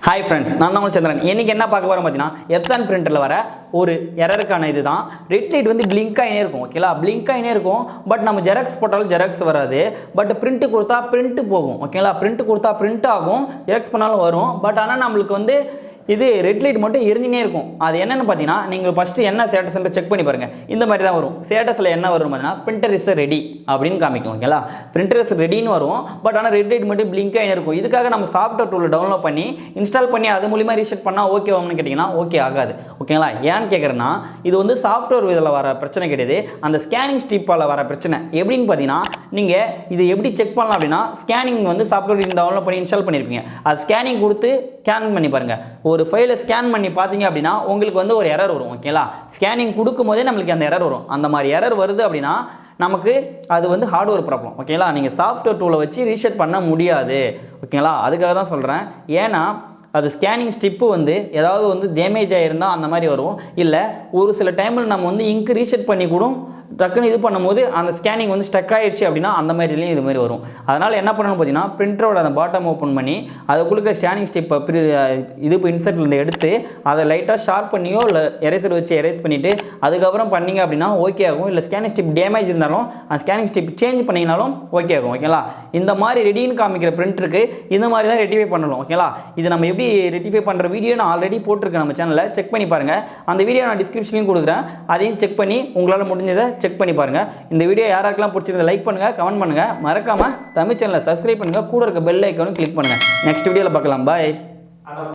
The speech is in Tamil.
Hi friends, நான் தான் சந்திரன். இன்னைக்கு என்ன பார்க்க போறோம் பாத்தீனா Epson printerல வர ஒரு எரருக்கான இதுதான். ரெட் லைட் வந்து blink ஆயினே இருக்கும். ஓகேங்களா? blink ஆயினே இருக்கும். பட் நம்ம Xerox போட்டாலும் Xerox வராது. பட் print கொடுத்தா print போகும். ஓகேங்களா? print கொடுத்தா print ஆகும். Xerox பண்ணாலும் வரும். பட் ஆனா நமக்கு வந்து இது ரெட் லைட் மட்டும் எரிஞ்சினே இருக்கும். அது என்னன்னு பார்த்தீங்கன்னா நீங்கள் ஃபஸ்ட்டு என்ன ஸ்டேட்டஸ்ன்னு செக் பண்ணி பாருங்கள். இந்த மாதிரி தான் வரும். ஸ்டேட்டஸில் என்ன வரும் பார்த்தீங்கன்னா பிரிண்டர் இஸ் ரெடி அப்படின்னு காமிக்கும். ஓகேங்களா? பிரிண்டர் இஸ் ரெடின்னு வரும். பட் ஆனால் ரெட் லைட் மட்டும் பிளிங்க் ஆகி இருக்கும். இதுக்காக நம்ம சாஃப்ட்வேர் டூல் டவுன்லோட் பண்ணி இன்ஸ்டால் பண்ணி அது மூலிமா ரீசெட் பண்ணால் ஓகே ஆகும்னு கேட்டிங்கன்னா ஓகே ஆகாது. ஓகேங்களா? ஏன்னு கேட்குறேன்னா இது வந்து சாஃப்ட்வேர் இதில் வர பிரச்சனை கிடையாது. அந்த ஸ்கேனிங் ஸ்ட்ரிப்பால் வர பிரச்சனை எப்படின்னு பார்த்தீங்கன்னா நீங்கள் இது எப்படி செக் பண்ணலாம் அப்படின்னா ஸ்கேனிங் வந்து சாஃப்ட்வேர் டவுன்லோட் பண்ணி இன்ஸ்டால் பண்ணியிருப்பீங்க. அது ஸ்கேனிங் கொடுத்து ஸ்கேன் பண்ணி பாருங்கள். ஒரு ஃபைலை ஸ்கேன் பண்ணி பார்த்தீங்க அப்படின்னா உங்களுக்கு வந்து ஒரு எரர் வரும். ஓகேங்களா? ஸ்கேனிங் கொடுக்கும் போதே நம்மளுக்கு அந்த எரர் வரும். அந்த மாதிரி எரர் வருது அப்படின்னா நமக்கு அது வந்து ஹார்ட்வேர் ப்ராப்ளம். ஓகேங்களா? நீங்கள் சாஃப்ட்வேர் டூலை வச்சு ரீசெட் பண்ண முடியாது. ஓகேங்களா? அதுக்காக தான் சொல்கிறேன். ஏன்னா அது ஸ்கேனிங் ஸ்ட்ரிப்பு வந்து ஏதாவது வந்து டேமேஜ் ஆகிருந்தால் அந்த மாதிரி வரும். இல்லை ஒரு சில டைமில் நம்ம வந்து இங்கு ரீசெட் பண்ணி கூட டக்குன்னு இது பண்ணும்போது அந்த ஸ்கேனிங் வந்து ஸ்டக் ஆகிடுச்சு அப்படின்னா அந்த மாதிரிலையும் இது மாதிரி வரும். அதனால் என்ன பண்ணணும்னு பார்த்தீங்கன்னா பிரிண்டரோட அந்த பாட்டம் ஓப்பன் பண்ணி அதுக்குள்ள ஸ்கேனிங் ஸ்ட்ரிப்பை இது இப்போ இன்சர்ட்லேருந்து எடுத்து அதை லைட்டாக ஷார்ப் பண்ணியோ இல்லை எரேசர் வச்சு எரேஸ் பண்ணிவிட்டு அதுக்கப்புறம் பண்ணிங்க அப்படின்னா ஓகே ஆகும். இல்லை ஸ்கேனிங் ஸ்ட்ரிப் டேமேஜ் இருந்தாலும் அந்த ஸ்கேனிங் ஸ்ட்ரிப் சேஞ்ச் பண்ணிங்கனாலும் ஓகே ஆகும். ஓகேங்களா? இந்த மாதிரி ரெடின்னு காமிக்கிற பிரிண்டருக்கு இந்த மாதிரி தான் ரெட்டிஃபை பண்ணணும். ஓகேங்களா? இது நம்ம எப்படி ரெட்டிஃபை பண்ணுற வீடியோ நான் ஆல்ரெடி போட்டிருக்கேன் நம்ம சேனலில். செக் பண்ணி பாருங்கள். அந்த வீடியோ நான் டிஸ்கிரிப்ஷன்லையும் கொடுக்குறேன். அதையும் செக் பண்ணி உங்களால் முடிஞ்சதை செக் பண்ணி பாருங்கள். இந்த வீடியோ யாராருக்கெல்லாம் பிடிச்சிருந்தா லைக் பண்ணுங்கள், கமெண்ட் பண்ணுங்கள். மறக்காமல் தமிழ் சேனலை சப்ஸ்கிரைப் பண்ணுங்கள். கூட இருக்க பெல் ஐக்கானும் கிளிக் பண்ணுங்கள். நெக்ஸ்ட் வீடியோவில் பார்க்கலாம். பாய்.